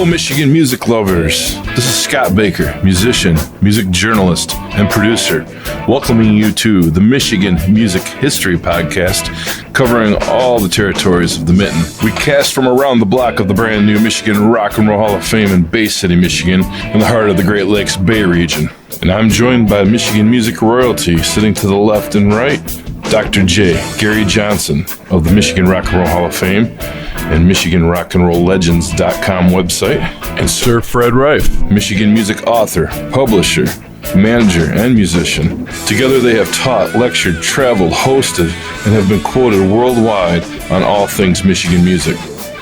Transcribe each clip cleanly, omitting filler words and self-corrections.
Hello, Michigan music lovers. This is Scott Baker, musician, music journalist, and producer, welcoming you to the Michigan Music History Podcast, covering all the territories of the Mitten. We cast from around the block of the brand new Michigan Rock and Roll Hall of Fame in Bay City, Michigan, in the heart of the Great Lakes Bay region. And I'm joined by Michigan music royalty, sitting to the left and right, Dr. J. Gary Johnson of the Michigan Rock and Roll Hall of Fame and MichiganRockandRollLegends.com website, and Sir Fred Reif, Michigan music author, publisher, manager, and musician. Together they have taught, lectured, traveled, hosted, and have been quoted worldwide on all things Michigan music.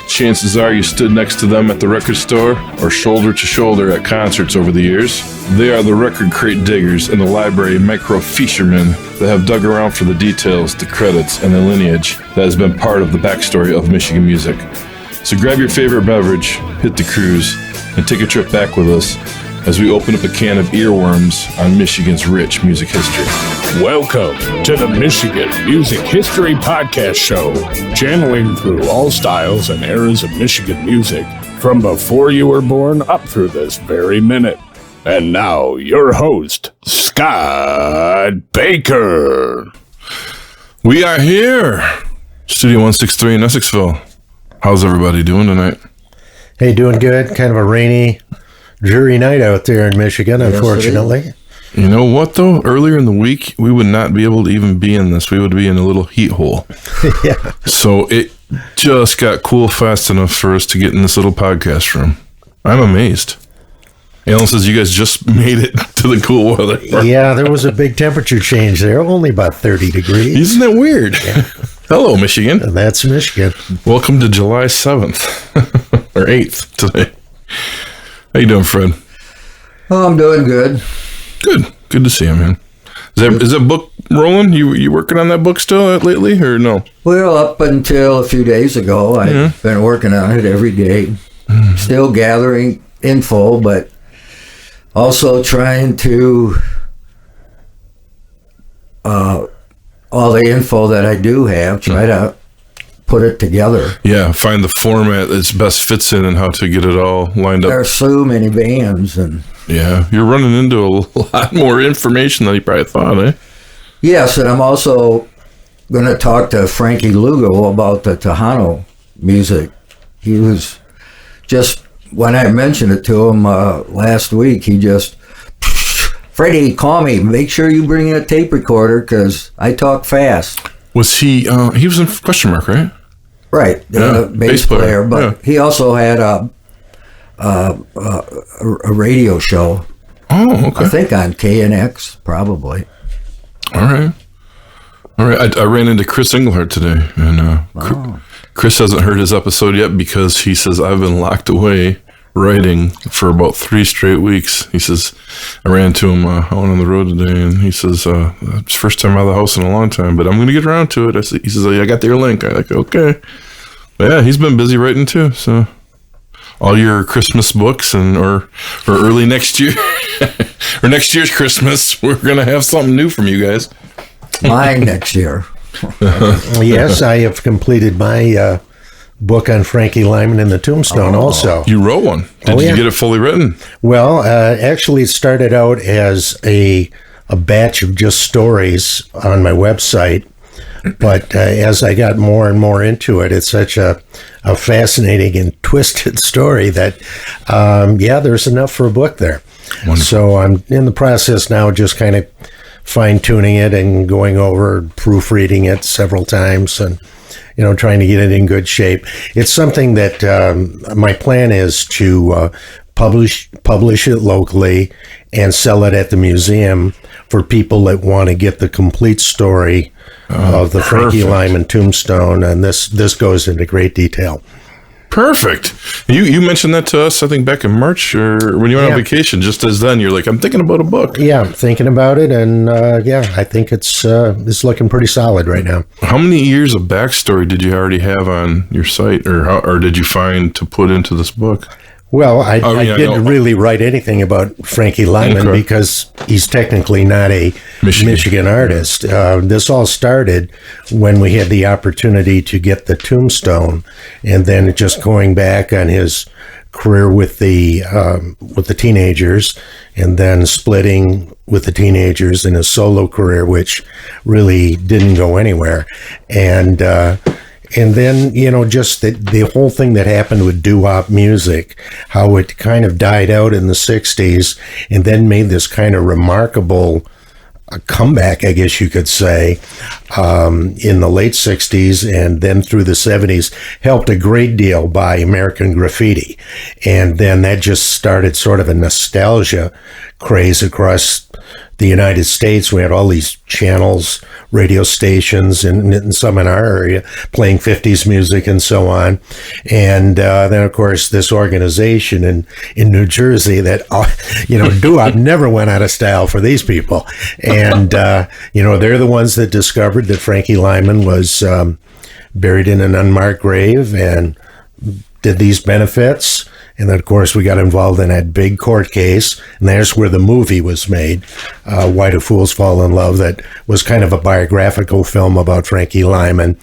Chances are you stood next to them at the record store or shoulder to shoulder at concerts over the years. They are the record crate diggers and the library microfishermen that have dug around for the details, the credits, and the lineage that has been part of the backstory of Michigan music. So grab your favorite beverage, hit the cruise, and take a trip back with us as we open up a can of earworms on Michigan's rich music history. Welcome to the Michigan Music History Podcast Show, channeling through all styles and eras of Michigan music, from before you were born up through this very minute. And now, your host, Scott Baker. We are here, Studio 163 in Essexville. How's everybody doing tonight? Hey, doing good. Kind of a rainy, dreary night out there in Michigan, unfortunately. You know what, though? Earlier in the week, we would not be able to even be in this. We would be in a little heat hole. Yeah. So it just got cool fast enough for us to get in this little podcast room. I'm amazed. Alan says you guys just made it to the cool weather. Yeah, there was a big temperature change there, only about 30 degrees. Isn't that weird? Yeah. Hello, Michigan. And that's Michigan. Welcome to July 7th, or 8th today. How you doing, Fred? Oh, I'm doing good. Good to see you, man. Is that book rolling? You working on that book still lately, or no? Well, up until a few days ago, I've been working on it every day. Still gathering info, but also trying to all the info that I do have, try to put it together. Yeah, find the format that best fits in and how to get it all lined up. There are so many bands, and yeah, you're running into a lot more information than you probably thought, eh? Yes, and I'm also going to talk to Frankie Lugo about the Tejano music. He was just, when I mentioned it to him last week, he just, Freddie, call me. Make sure you bring in a tape recorder because I talk fast. Was he was in Question Mark, right? Right, bass player, but he also had a radio show. Oh, okay. I think on KNX, probably. All right. I ran into Chris Engelhardt today, and Chris hasn't heard his episode yet because he says I've been locked away writing for about 3 straight weeks. He says I ran into him out on the road today, and he says it's first time out of the house in a long time, but I'm going to get around to it. He says I got your link. I'm like, okay. But yeah, he's been busy writing too. So all your Christmas books or early next year or next year's Christmas, we're going to have something new from you guys. Mine next year. Yes, I have completed my book on Frankie Lyman and the Tombstone also. You wrote one. Did you get it fully written? Well, actually it started out as a batch of just stories on my website, but as I got more and more into it, it's such a fascinating and twisted story that, there's enough for a book there. Wonderful. So I'm in the process now, just kind of fine-tuning it and going over, proofreading it several times and, trying to get it in good shape. It's something that my plan is to publish it locally and sell it at the museum for people that want to get the complete story of the Frankie Lyman Tombstone, and this goes into great detail. Perfect. You mentioned that to us, I think, back in March or when you went on vacation. Just as then, you're like, I'm thinking about a book. Yeah, I'm thinking about it, and I think it's looking pretty solid right now. How many years of backstory did you already have on your site, or did you find to put into this book? Well, I didn't really write anything about Frankie Lyman because he's technically not a Michigan artist. This all started when we had the opportunity to get the Tombstone, and then just going back on his career with the teenagers, and then splitting with the teenagers in his solo career, which really didn't go anywhere. And then, just the whole thing that happened with doo-wop music, how it kind of died out in the 60s and then made this kind of remarkable comeback, I guess you could say, in the late 60s and then through the 70s, helped a great deal by American Graffiti. And then that just started sort of a nostalgia craze across the United States. We had all these channels, radio stations, and some in our area playing 50s music and so on. And then, of course, this organization in New Jersey that, doo-wop never went out of style for these people. And, they're the ones that discovered that Frankie Lyman was buried in an unmarked grave and did these benefits. And then, of course, we got involved in that big court case, and there's where the movie was made, Why Do Fools Fall in Love, that was kind of a biographical film about Frankie Lyman,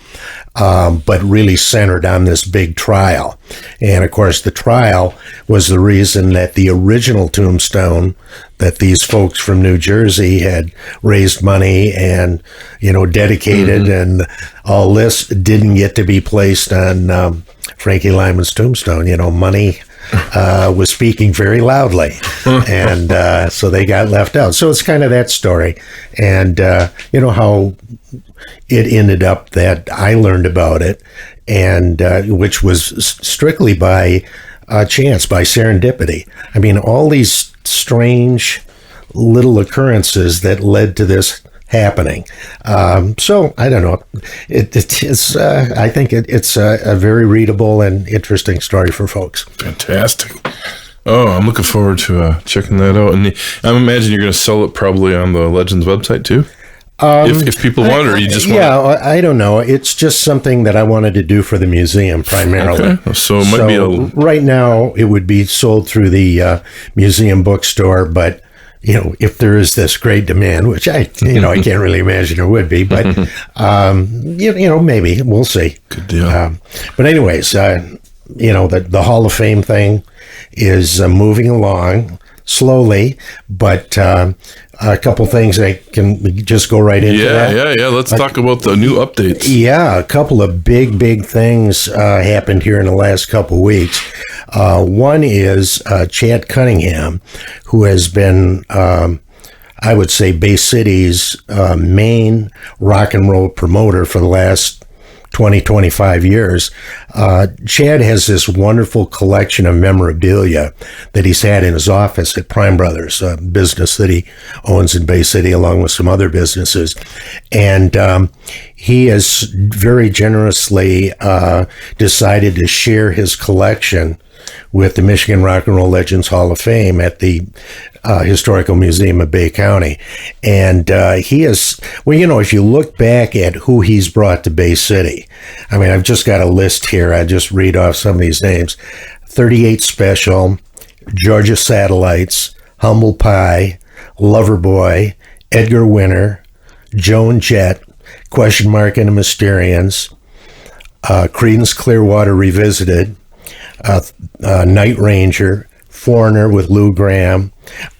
but really centered on this big trial. And, of course, the trial was the reason that the original Tombstone, that these folks from New Jersey had raised money and, dedicated, and all this didn't get to be placed on Frankie Lyman's tombstone. Money was speaking very loudly, and so they got left out. So it's kind of that story, and how it ended up that I learned about it, and which was strictly by chance, by serendipity. I mean, all these strange little occurrences that led to this happening. So I don't know. It's I think it's a very readable and interesting story for folks. Fantastic. Oh, I'm looking forward to checking that out. And I imagine you're going to sell it probably on the Legends website too. If people want, or you just want. Yeah, I don't know. It's just something that I wanted to do for the museum primarily. Okay. So it might be right now it would be sold through the museum bookstore, but if there is this great demand, which I can't really imagine there would be, but maybe we'll see. Good deal. But anyways, the Hall of Fame thing is moving along slowly, but a couple things I can just go right into. Yeah. Let's talk about the new updates. Yeah, a couple of big things happened here in the last couple weeks. One is Chad Cunningham, who has been, I would say, Bay City's main rock and roll promoter for the last 20, 25 years. Chad has this wonderful collection of memorabilia that he's had in his office at Prime Brothers, a business that he owns in Bay City along with some other businesses. And he has very generously decided to share his collection with the Michigan Rock and Roll Legends Hall of Fame at the Historical Museum of Bay County. And he is, if you look back at who he's brought to Bay City, I mean, I've just got a list here. I just read off some of these names. 38 Special, Georgia Satellites, Humble Pie, Loverboy, Edgar Winter, Joan Jett, Question Mark and the Mysterians, Creedence Clearwater Revisited, Night Ranger, Foreigner with Lou Gramm,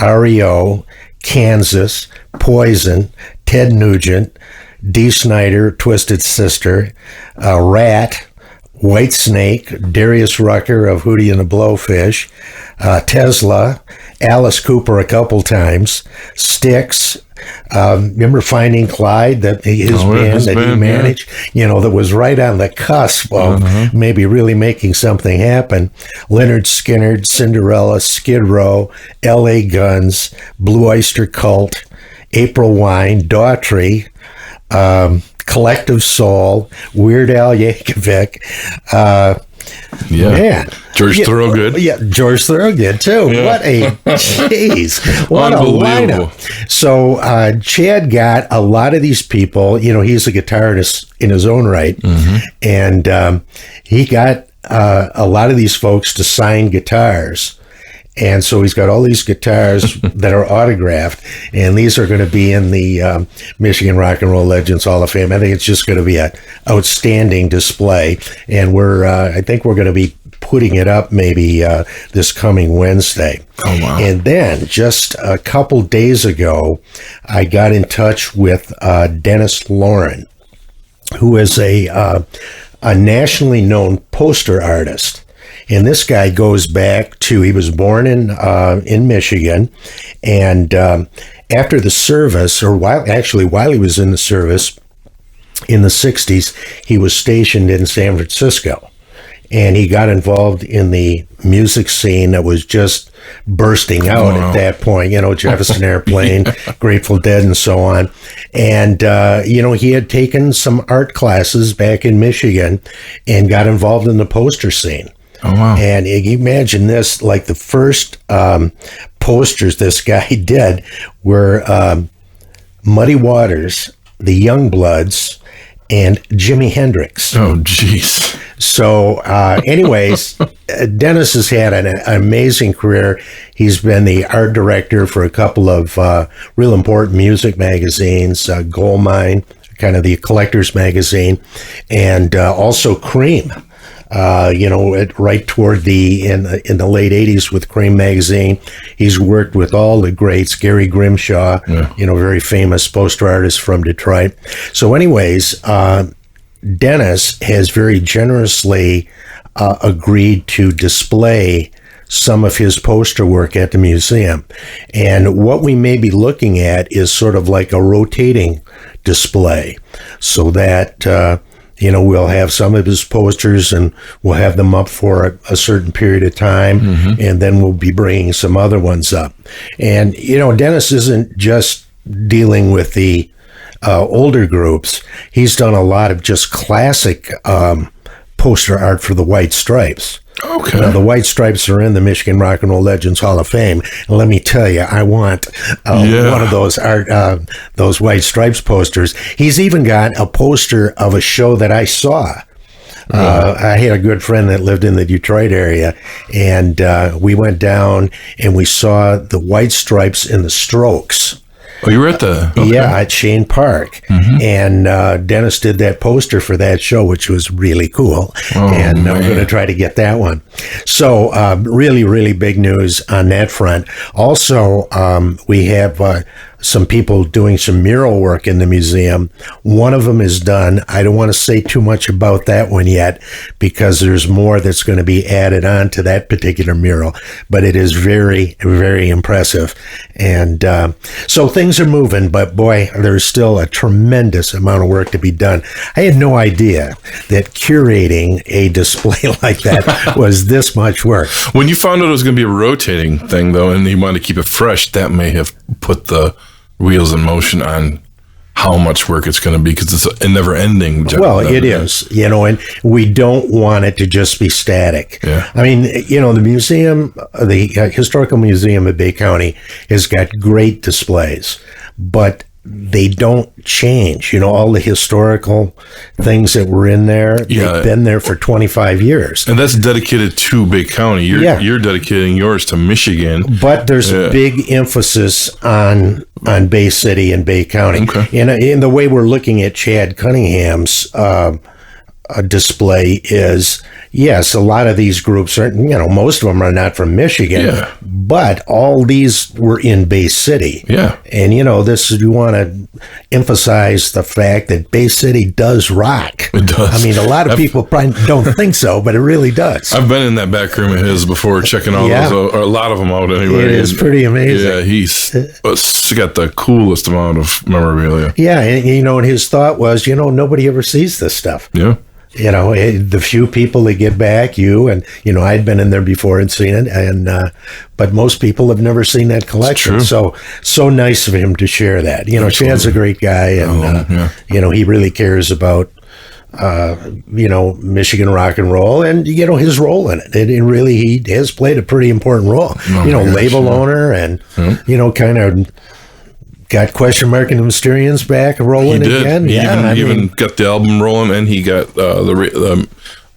REO, Kansas, Poison, Ted Nugent, Dee Snider, Twisted Sister, Rat, Whitesnake, Darius Rucker of Hootie and the Blowfish, Tesla, Alice Cooper a couple times, Styx. Remember Finding Clyde, his band that he managed, that was right on the cusp of maybe really making something happen. Leonard Skinner, Cinderella, Skid Row, L.A. Guns, Blue Oyster Cult, April Wine, Daughtry, Collective Soul, Weird Al Yankovic. Man. George Thorogood. Yeah, George Thorogood, too. Yeah. What a lineup. So Chad got a lot of these people. He's a guitarist in his own right. And he got a lot of these folks to sign guitars. And so he's got all these guitars that are autographed, and these are going to be in the Michigan Rock and Roll Legends Hall of Fame. I think it's just going to be an outstanding display, and I think we're going to be putting it up maybe this coming Wednesday. Oh, wow. And then just a couple days ago, I got in touch with Dennis Lauren, who is a nationally known poster artist. And this guy goes back to, he was born in Michigan, and after the service, or while he was in the service in the 60s, he was stationed in San Francisco. And he got involved in the music scene that was just bursting out at that point, Jefferson Airplane, Grateful Dead, and so on. And, he had taken some art classes back in Michigan and got involved in the poster scene. Oh, wow. And you imagine this, like the first posters this guy did were Muddy Waters, the Youngbloods, and Jimi Hendrix. Oh, jeez. So anyways, Dennis has had an amazing career. He's been the art director for a couple of real important music magazines, Goldmine, kind of the collector's magazine, and also Cream. Right toward in the late 80s with Cream magazine. He's worked with all the greats, Gary Grimshaw, very famous poster artist from Detroit. So anyways, Dennis has very generously agreed to display some of his poster work at the museum. And what we may be looking at is sort of like a rotating display, so that we'll have some of his posters and we'll have them up for a certain period of time, and then we'll be bringing some other ones up. And, Dennis isn't just dealing with the older groups. He's done a lot of just classic poster art for the White Stripes. Okay. The White Stripes are in the Michigan Rock and Roll Legends Hall of Fame. And let me tell you, I want one of those White Stripes posters. He's even got a poster of a show that I saw. I had a good friend that lived in the Detroit area, and we went down and we saw the White Stripes and the Strokes. Oh, you were at the... Okay. Yeah, at Shane Park. And Dennis did that poster for that show, which was really cool. I'm going to try to get that one. So really, really big news on that front. Also, we have some people doing some mural work in the museum. One of them is done. I don't want to say too much about that one yet, because there's more that's going to be added on to that particular mural. But it is very, very impressive. And so things are moving, but boy, there's still a tremendous amount of work to be done. I had no idea that curating a display like that was this much work. When you found out it was going to be a rotating thing, though, and you wanted to keep it fresh, that may have put the wheels in motion on how much work it's going to be, because it's a never-ending job. Well, it is, and we don't want it to just be static. Yeah. I mean, the museum, the Historical Museum of Bay County has got great displays, but they don't change. All the historical things that were in there, they've been there for 25 years. And that's dedicated to Bay County. You're dedicating yours to Michigan. But there's a big emphasis on Bay City and Bay County. Okay. And in the way we're looking at Chad Cunningham's display is, yes, a lot of these groups are, most of them are not from Michigan, but all these were in Bay City. Yeah. And, you want to emphasize the fact that Bay City does rock. It does. I mean, a lot of people probably don't think so, but it really does. I've been in that back room of his before, checking all those, or a lot of them out anyway. It is pretty amazing. Yeah, he's got the coolest amount of memorabilia. Yeah, and his thought was, nobody ever sees this stuff. Yeah. The few people that get back, and I'd been in there before and seen it, but most people have never seen that collection. So nice of him to share that. Chad's a great guy, and he really cares about Michigan rock and roll, and his role in it. It really, he has played a pretty important role. Label owner, and kind of got Question Mark and the Mysterians back rolling again. He even got the album rolling, and he got the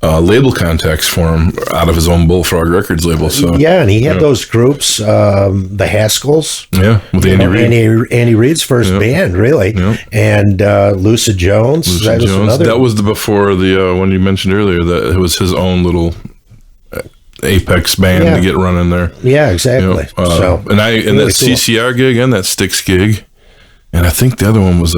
label contacts for him out of his own Bullfrog Records label. So and he had those groups, the Haskells. Yeah, with Andy Reid. Andy Reid's first band, really. Yeah. And Lucid Jones. That was before the one you mentioned earlier. That it was his own little apex band to get running there. Yeah, exactly. And that cool. CCR gig and that Styx gig, and I think the other one was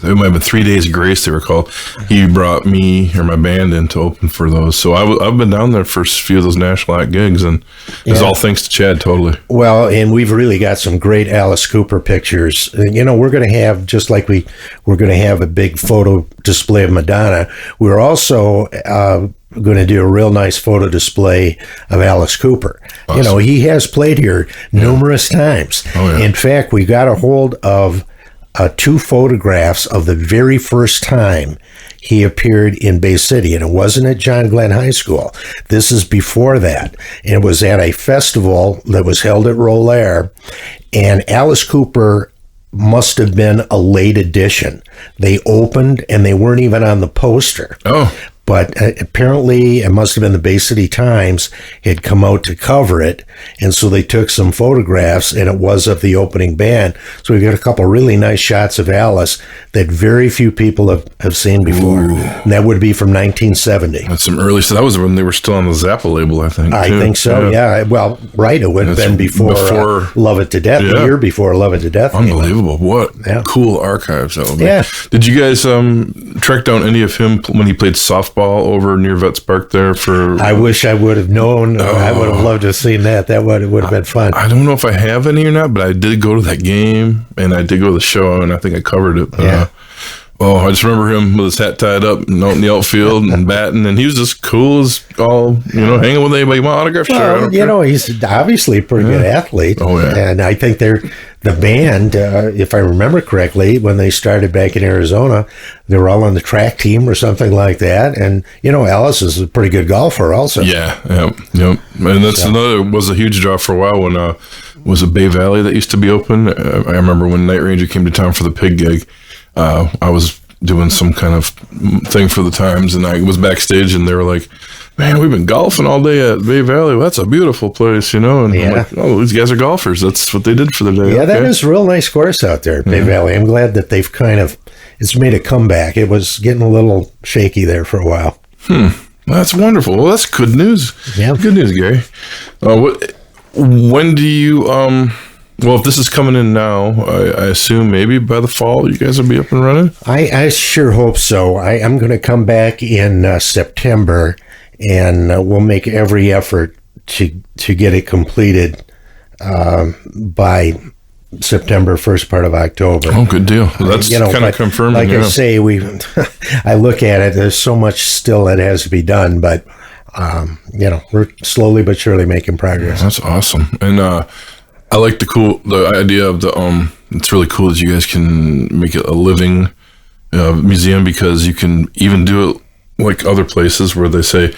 it might have been 3 Days of Grace they were called. He brought me or my band in to open for those. So I've been down there for a few of those National Act gigs, and it's all thanks to Chad, totally. Well, and we've really got some great Alice Cooper pictures. You know, we're going to have, just like we're going to have a big photo display of Madonna, we're also going to do a real nice photo display of Alice Cooper. Awesome. You know, he has played here numerous times. Oh, yeah. In fact, we got a hold of 2 photographs of the very first time he appeared in Bay City, and it wasn't at John Glenn High School. This is before that, and it was at a festival that was held at Rollaire, and Alice Cooper must have been a late edition. They opened, and they weren't even on the poster. Oh. But apparently, it must have been the Bay City Times had come out to cover it, and so they took some photographs, and it was of the opening band. So we got a couple really nice shots of Alice that very few people have seen before. Ooh. And that would be from 1970. That's some early stuff. That was when they were still on the Zappa label, I think. I think so, yeah. Well, right, it would have been before Love It to Death, the year before Love It to Death. Unbelievable. What cool archives that would be. Yeah. Did you guys track down any of him when he played softball over near Vets Park there for... I wish I would have known. I would have loved to have seen that. That would have been fun. I don't know if I have any or not, but I did go to that game, and I did go to the show, and I think I covered it. I just remember him with his hat tied up and out in the outfield and batting, and he was just cool as all, hanging with anybody. Want autograph? Well, sure. He's obviously a pretty good athlete. Oh, yeah. And I think the band, if I remember correctly, when they started back in Arizona, they were all on the track team or something like that. And, Alice is a pretty good golfer also. Yeah. And that's was a huge draw for a while when, was it Bay Valley that used to be open? I remember when Night Ranger came to town for the Pig gig. I was doing some kind of thing for the Times, and I was backstage, and they were like, "Man, we've been golfing all day at Bay Valley. Well, that's a beautiful place, And I'm like, "Oh, these guys are golfers. That's what they did for the day." Yeah, that is a real nice course out there at Bay Valley. I'm glad that they've it's made a comeback. It was getting a little shaky there for a while. Well, that's wonderful. Well, that's good news. Yeah, good news, Gary. When do you Well, if this is coming in now, I assume maybe by the fall you guys will be up and running? I sure hope so. I'm going to come back in September, and we'll make every effort to get it completed by September, first part of October. Oh, good deal. Well, that's kind of confirming. Like I say, I look at it, there's so much still that has to be done, but, we're slowly but surely making progress. That's awesome. And, I like the idea of it's really cool that you guys can make it a living museum, because you can even do it like other places where they say,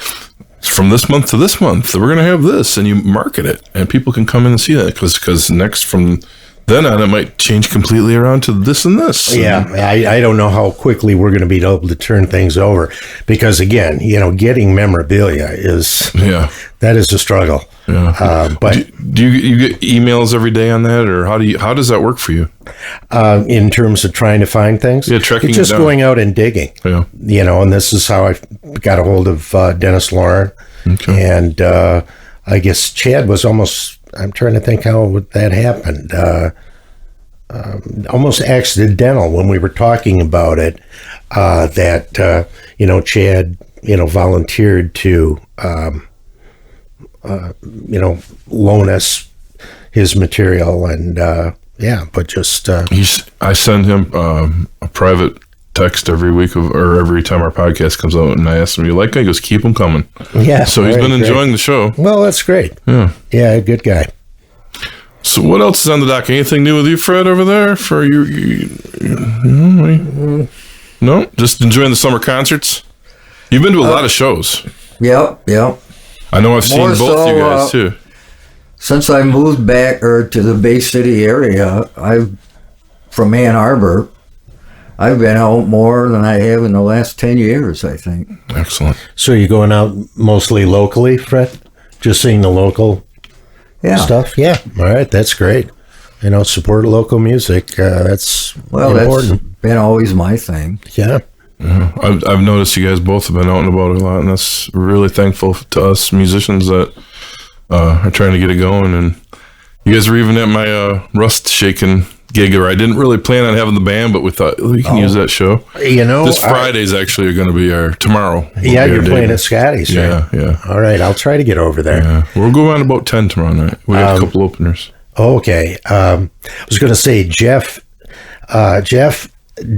from this month to this month, we're going to have this, and you market it, and people can come in and see that, because next from then on, it might change completely around to this and this. Yeah, I don't know how quickly we're going to be able to turn things over, because again, getting memorabilia that is a struggle. Yeah. But do you get emails every day on that, or how does that work for you? In terms of trying to find things? Yeah, tracking it's just it down. Going out and digging. Yeah. And this is how I got a hold of Dennis Lauren. Okay. And I guess Chad was I'm trying to think how that happened. Almost accidental when we were talking about it, that, Chad, volunteered to, loan us his material, and, but just... I send him a private text every week or every time our podcast comes out, and I ask him, "You like it?" He goes, "Keep them coming." Yeah. So he's been enjoying the show. Well, that's great. Yeah. Yeah, good guy. So what else is on the dock? Anything new with you, Fred, over there? For no? Just enjoying the summer concerts? You've been to a lot of shows. Yep. I know I've seen both you guys, too. Since I moved back to the Bay City area, from Ann Arbor, I've been out more than I have in the last 10 years, I think. Excellent. So you're going out mostly locally, Fred? Just seeing the local stuff? Yeah. All right. That's great. Support local music. That's important. That's been always my thing. Yeah. I've noticed you guys both have been out and about a lot, and that's really thankful to us musicians that are trying to get it going. And you guys were even at my Rust Shaking gig, where I didn't really plan on having the band, but we thought we can use that show. This Friday's actually going to be tomorrow. Yeah, you're playing at Scotty's, right? Yeah. All right, I'll try to get over there. Yeah. We'll go on about 10 tomorrow night. We got a couple openers. Okay. I was going to say, Jeff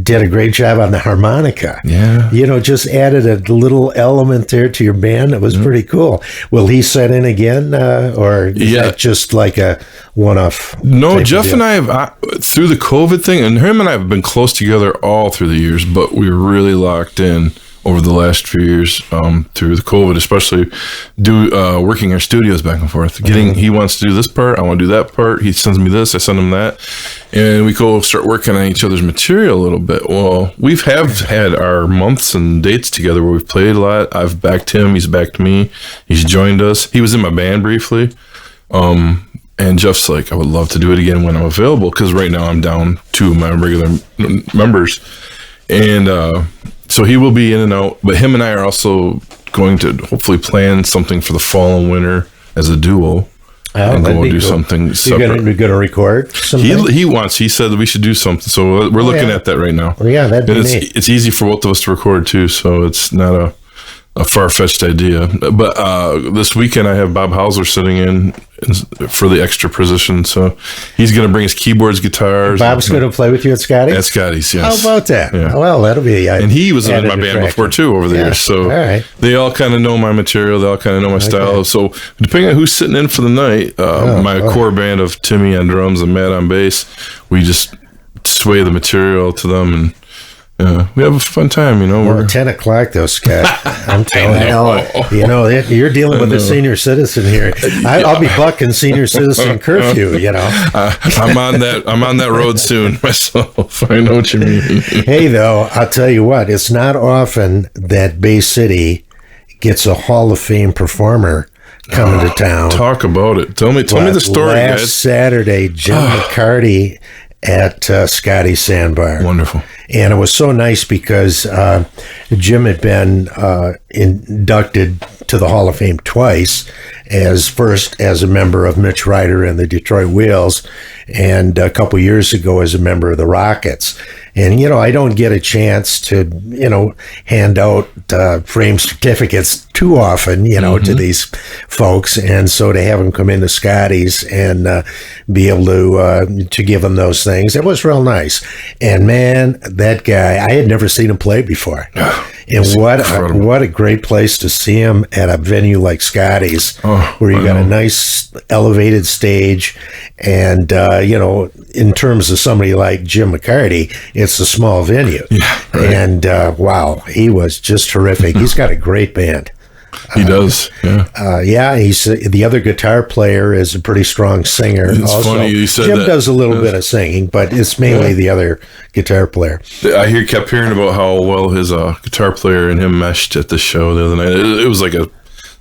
did a great job on the harmonica. Yeah. Just added a little element there to your band. That was pretty cool. Will he set in again, or is that just like a one-off? No, Jeff and I have, through the COVID thing, and him and I have been close together all through the years, but we were really locked in over the last few years through the COVID, especially working our studios back and forth. He wants to do this part, I want to do that part. He sends me this, I send him that, and we go start working on each other's material a little bit. Well, we've had our months and dates together where we've played a lot. I've backed him, he's backed me, he's joined us. He was in my band briefly, and Jeff's like, I would love to do it again when I'm available, because right now I'm down 2 of my regular members, and so he will be in and out, but him and I are also going to hopefully plan something for the fall and winter as a duo. And go do something separate. You're going to record something? He said that we should do something, so we're looking at that right now. Well, yeah, that'd be neat. It's easy for both of us to record too, so it's not a far-fetched idea. But this weekend I have Bob Hauser sitting in for the extra position, so he's going to bring his keyboards, guitars. Bob's going to play with you at Scotty's? At Scotty's, yes. How about that? Yeah. Well, that'll be and he was in my band before too over the years, so they all kind of know my material, they all kind of know my style. So depending on who's sitting in for the night, my core band of Timmy on drums and Matt on bass, we just sway the material to them, and we have a fun time, We're 10 o'clock though, Scott. I'm telling you. You're dealing with a senior citizen here. I'll be bucking senior citizen curfew. I'm on that road soon myself. I know what you mean. Hey, though, I'll tell you what. It's not often that Bay City gets a Hall of Fame performer coming to town. Talk about it. Tell me the story, last guys. Saturday, Jim McCarty at Scotty Sandbar. Wonderful. And it was so nice because Jim had been inducted to the Hall of Fame twice, first as a member of Mitch Ryder and the Detroit Wheels, and a couple years ago as a member of the Rockets. And, I don't get a chance to, hand out frame certificates too often, to these folks. And so to have them come into Scotty's and be able to give them those things, it was real nice. And man, that guy, I had never seen him play before. And what a great place to see him at a venue like Scotty's, where you got a nice elevated stage. And, in terms of somebody like Jim McCarty, it's a small venue. Yeah, right. And, wow, he was just terrific. He's got a great band. He does, yeah. He's the other guitar player is a pretty strong singer. It's also. funny you said Jim that. does a little bit of singing, but it's mainly the other guitar player. I kept hearing about how well his guitar player and him meshed at the show the other night. It was like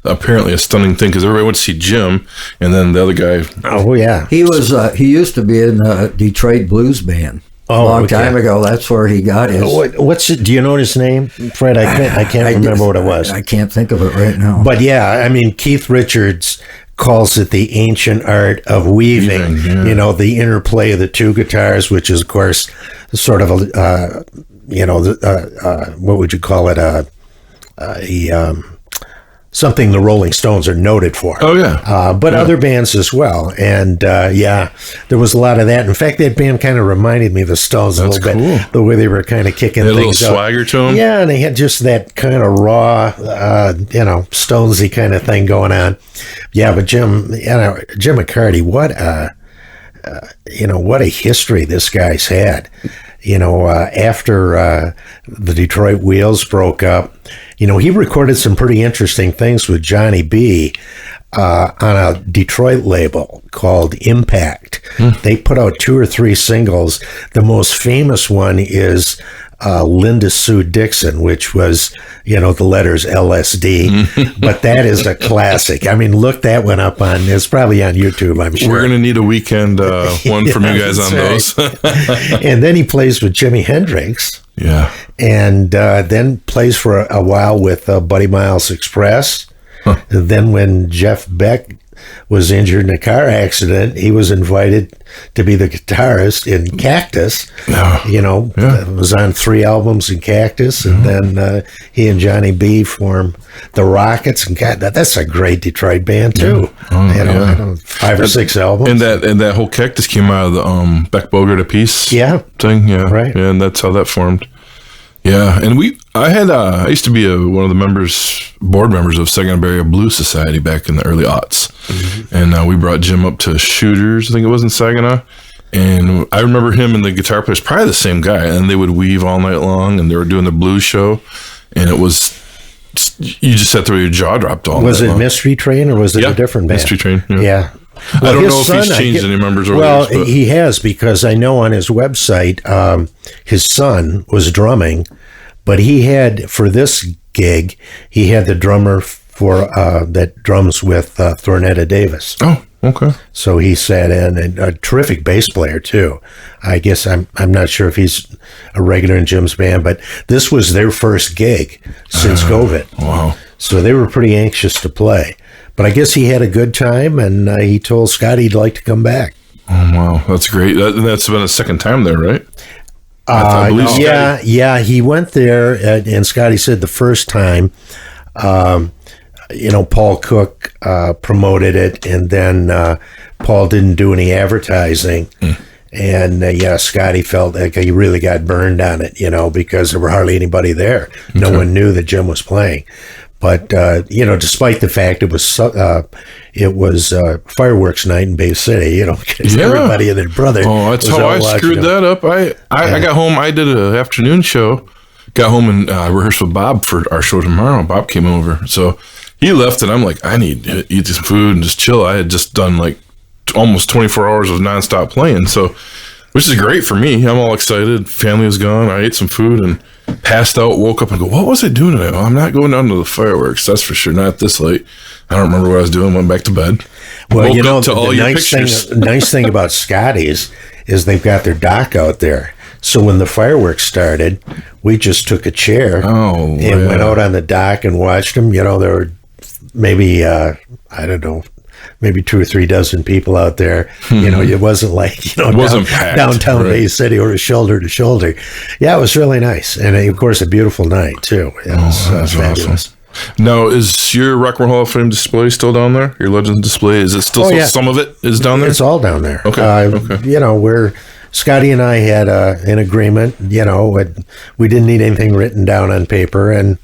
apparently a stunning thing, because everybody went to see Jim, and then the other guy. Oh yeah, he was. He used to be in the Detroit Blues Band. A long time ago, that's where he got his. What's it? Do you know his name, Fred? I can't remember what it was. I can't think of it right now. But yeah, I mean, Keith Richards calls it the ancient art of weaving. The interplay of the two guitars, which is, of course, sort of what would you call it? Something the Rolling Stones are noted for. Oh, yeah. But other bands as well. And, there was a lot of that. In fact, that band kind of reminded me of the Stones a little bit. The way they were kind of kicking things up. A little swagger to them. Yeah, and they had just that kind of raw, Stonesy kind of thing going on. Yeah, but Jim McCarty, what a history this guy's had. After the Detroit Wheels broke up, he recorded some pretty interesting things with Johnny B on a Detroit label called Impact. They put out 2 or 3 singles. The most famous one is Linda Sue Dixon, which was, the letters LSD. But that is a classic. I mean, look that one up it's probably on YouTube, I'm sure. We're going to need a weekend one from you guys on those. And then he plays with Jimi Hendrix. Yeah. and then plays for a while with Buddy Miles Express. And then when Jeff Beck was injured in a car accident, he was invited to be the guitarist in Cactus. Was on 3 albums in Cactus, and then he and Johnny B formed the Rockets, and God, that's a great Detroit band too. 5 or 6 albums, and that whole Cactus came out of the Beck Bogart a Piece thing, right? And that's how that formed. Yeah, and I used to be one of the board members of Saginaw Area Blues Society back in the early aughts, and we brought Jim up to Shooters, I think it was in Saginaw, and I remember him and the guitar players, probably the same guy, and they would weave all night long, and they were doing the blues show, and it was, you just sat there with your jaw dropped all night long. Was it Mystery Train, or was it a different band? Mystery Train, yeah. Well, I don't know if he's changed any members over the years. Well, he has, because I know on his website, his son was drumming, but he had, for this gig, he had the drummer for that drums with Thornetta Davis. Oh, okay. So he sat in, and a terrific bass player too. I guess I'm not sure if he's a regular in Jim's band, but this was their first gig since COVID. Wow. So they were pretty anxious to play. But I guess he had a good time, and he told Scotty he'd like to come back. Oh, wow. That's great. That's been a second time there, right? He went there, and Scotty said the first time, Paul Cook promoted it, and then Paul didn't do any advertising. And Scotty felt like he really got burned on it, because there were hardly anybody there. No one knew that Jim was playing. But despite the fact it was fireworks night in Bay City, everybody and their brother. Oh, that's how I screwed that up. I got home. I did an afternoon show. Got home and rehearsed with Bob for our show tomorrow. Bob came over, so he left, and I'm like, I need to eat some food and just chill. I had just done like almost 24 hours of nonstop playing, so which is great for me. I'm all excited. Family was gone. I ate some food and passed out, woke up and go, what was I doing today? Well, I'm not going down to the fireworks, that's for sure, not this late. I don't remember what I was doing, went back to bed. Well, the nice thing about Scotty's is they've got their dock out there. So when the fireworks started, we just took a chair and went out on the dock and watched them. There were maybe, maybe 2 or 3 dozen people out there. It wasn't like, it wasn't packed, downtown Bay City or shoulder to shoulder. Yeah, it was really nice. And of course, a beautiful night too. It was fabulous. Awesome. Now, is your Rock and Roll Hall of Fame display still down there? Your Legends display? Is it still, some of it is down there? It's all down there. Okay. Scotty and I had an agreement, we didn't need anything written down on paper, and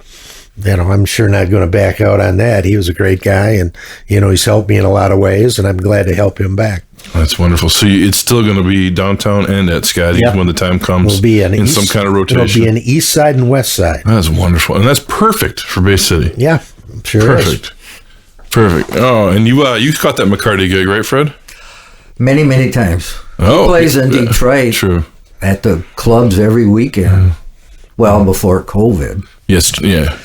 I'm sure not going to back out on that. He was a great guy, and, he's helped me in a lot of ways, and I'm glad to help him back. That's wonderful. So it's still going to be downtown and at Scotty when the time comes. We'll be in some kind of rotation. It'll be an east side and west side. That's wonderful. And that's perfect for Bay City. Yeah, sure is. Perfect. Oh, and you caught that McCarty gig, right, Fred? Many, many times. He plays in Detroit at the clubs every weekend. Well, before COVID. Yes, yeah.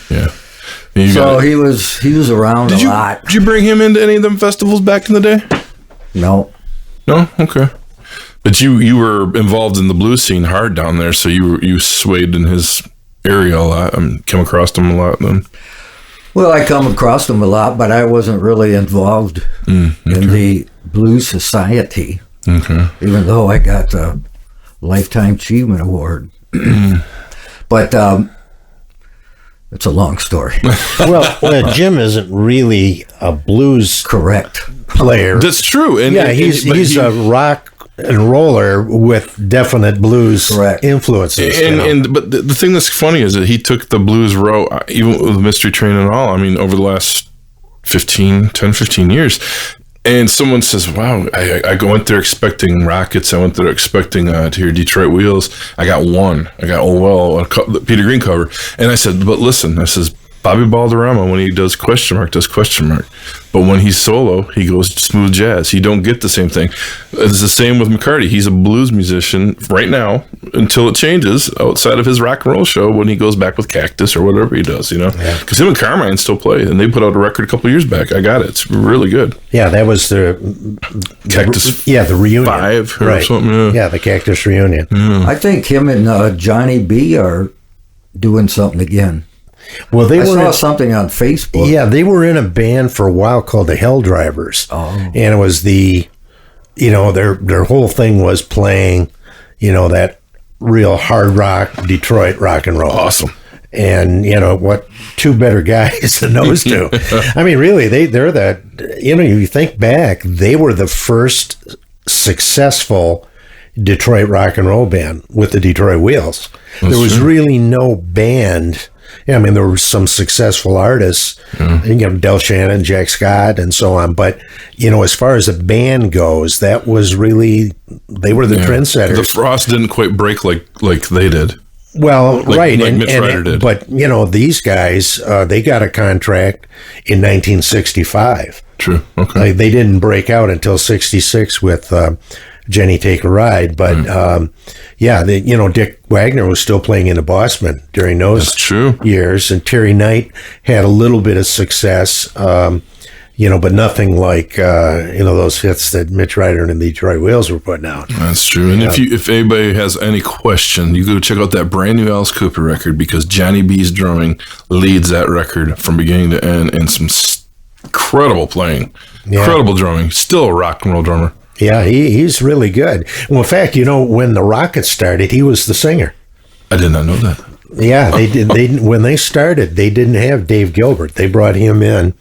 So he was around a lot. Did you bring him into any of them festivals back in the day? No. No? Okay. But you were involved in the blues scene hard down there, so you swayed in his area a lot. Came across him a lot then. Well, I come across him a lot, but I wasn't really involved in the Blues Society, even though I got the Lifetime Achievement Award. But it's a long story. Well, Jim isn't really a blues player. That's true. And he's a rock and roller with definite blues influences. But the thing that's funny is that he took the blues route, even with Mystery Train and all, over the last 10-15 years. And someone says, wow, I went there expecting Rockets. I went there expecting to hear Detroit Wheels. I got one. I got, the Peter Green cover. And I said, but listen, Bobby Balderrama, when he does question mark. But when he's solo, he goes smooth jazz. You don't get the same thing. It's the same with McCarty. He's a blues musician right now until it changes outside of his rock and roll show when he goes back with Cactus or whatever he does, Because him and Carmine still play, and they put out a record a couple of years back. I got it. It's really good. Yeah, that was the Cactus. The reunion. 5 or something. Yeah, the Cactus reunion. I think him and Johnny B are doing something again. Well, I saw something on Facebook. Yeah, they were in a band for a while called the Hell Drivers. Oh. And it was their whole thing was playing, that real hard rock, Detroit rock and roll. Awesome. And, what two better guys than those two? I mean, really, they're that, you think back, they were the first successful Detroit rock and roll band with the Detroit Wheels. There was really no band. Yeah, I mean, there were some successful artists, Del Shannon, Jack Scott, and so on. But, as far as a band goes, that was really, they were the trendsetters. The frost didn't quite break like they did. Well, right. Like Mitch Ryder did. But, these guys, they got a contract in 1965. True. Okay. They didn't break out until 66 with Jenny Take a Ride. But, Dick Wagner was still playing in the Bossman during those years. And Terry Knight had a little bit of success, but nothing like, those hits that Mitch Ryder and the Detroit Wheels were putting out. That's true. And if anybody has any question, you go check out that brand new Alice Cooper record, because Johnny B's drumming leads that record from beginning to end, and some incredible playing, incredible drumming. Still a rock and roll drummer. Yeah, he's really good. Well, in fact, when the Rockets started, he was the singer. I did not know that. Yeah, they did. When they started, they didn't have Dave Gilbert. They brought him in,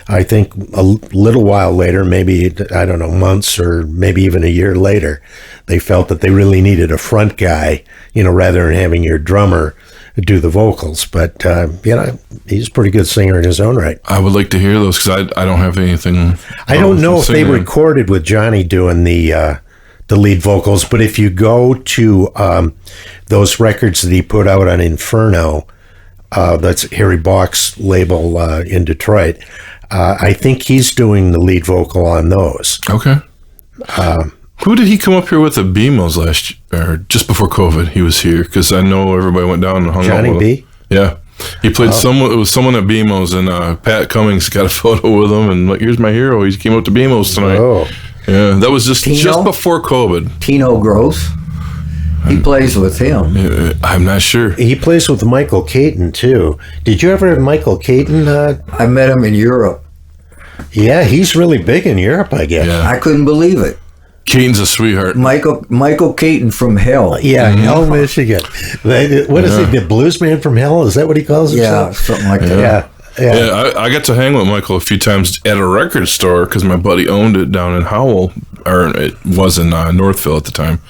I think, a little while later, maybe, I don't know, months or maybe even a year later. They felt that they really needed a front guy, rather than having your drummer do the vocals. But, he's a pretty good singer in his own right. I would like to hear those, because I don't have anything. I don't know if they recorded with Johnny doing the lead vocals, but if you go to those records that he put out on Inferno, that's Harry Bach's label in Detroit, I think he's doing the lead vocal on those. Okay. Who did he come up here with at BMO's last year, or just before COVID? He was here, because I know everybody went down and hung out with him. Johnny B? Yeah. He played someone at BMO's, and Pat Cummings got a photo with him, and like, here's my hero. He came up to BMO's tonight. Oh. Yeah, that was just before COVID. Tino Gross. He plays with him. I'm not sure. He plays with Michael Caton, too. Did you ever have Michael Caton? I met him in Europe. Yeah, he's really big in Europe, I guess. Yeah. I couldn't believe it. Caton's a sweetheart. Michael Caton from Hell. Yeah, Hell, Michigan. What is it? The Blues Man from Hell? Is that what he calls himself? Yeah, something like that. Yeah. I got to hang with Michael a few times at a record store, because my buddy owned it down in Howell, or it was in Northville at the time.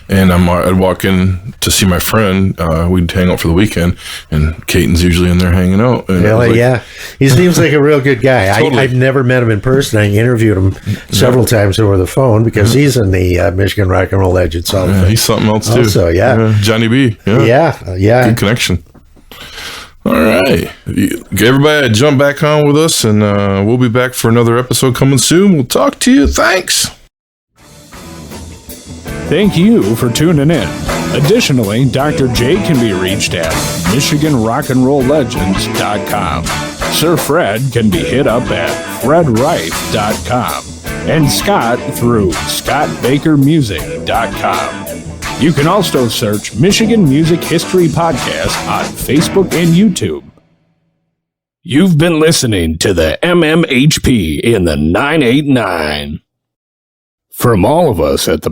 And I'd walk in to see my friend. We'd hang out for the weekend, and Caton's usually in there hanging out. And yeah. He seems like a real good guy. Totally. I've never met him in person. I interviewed him several times over the phone, because he's in the Michigan Rock and Roll Legends Hall of Fame. He's something else, too. Also, yeah. Johnny B. Yeah. Good connection. All right. Everybody jump back on with us, and we'll be back for another episode coming soon. We'll talk to you. Thanks. Thank you for tuning in. Additionally, Dr. J can be reached at MichiganRockAndRollLegends.com. Sir Fred can be hit up at FredRife.com. And Scott through ScottBakerMusic.com. You can also search Michigan Music History Podcast on Facebook and YouTube. You've been listening to the MMHP in the 989. From all of us at the